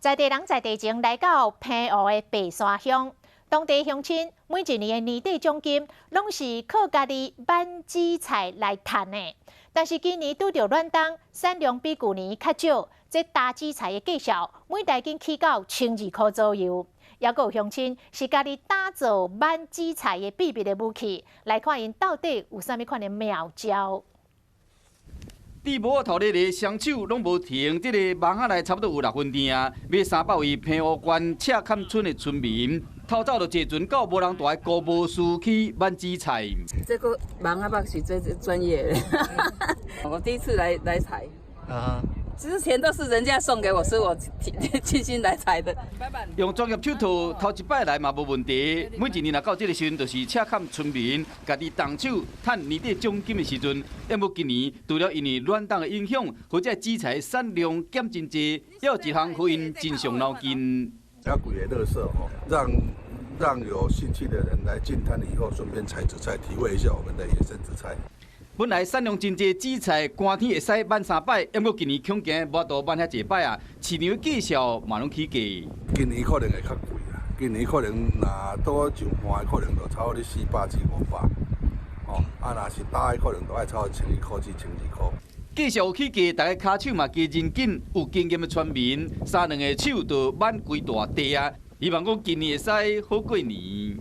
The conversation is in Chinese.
在地人在地前来到平湖的白沙乡，当地乡亲每一年的年底奖金，拢是靠家己挽紫菜来赚的。但是今年拄着暖冬，产量比旧年较少，这大紫菜的价销每台斤起到12块左右。也有乡亲是家己打造挽紫菜的秘密的武器，来看因到底有啥物款的妙招。伫无头日的双手拢无停，这个网下来差不多有6分钟啊。买300位平湖县赤坎村的村民，透早就坐船到无人住的高波树去挽紫菜。这个网下巴是最专业的，我第一次来采。之前都是人家送给我，所以我亲心来采的。用专业手套，头一摆来嘛无问题。每一年若到这个时阵，就是赤坎村民家己动手赚年底奖金的时阵。要么今年除了因为暖冬的影响，或者紫菜产量减真济，也有一项互因真伤脑筋。要贵的垃圾哦，让有兴趣的人来进摊以后，顺便采紫菜，体会一下我们的野生紫菜。本来产量真济，紫菜寒天会使挽3摆，要么今年恐惊无多挽遐济摆啊，市场的价销嘛拢起价。今年可能会较贵啦，今年可能若倒上盘的可能就差不多400至500，哦，若是大的可能都爱差不多11块至12块。价销有起价，大家骹手嘛加认紧，有经验的村民，3、2个手就挽规大地啊，希望讲今年会使好过年。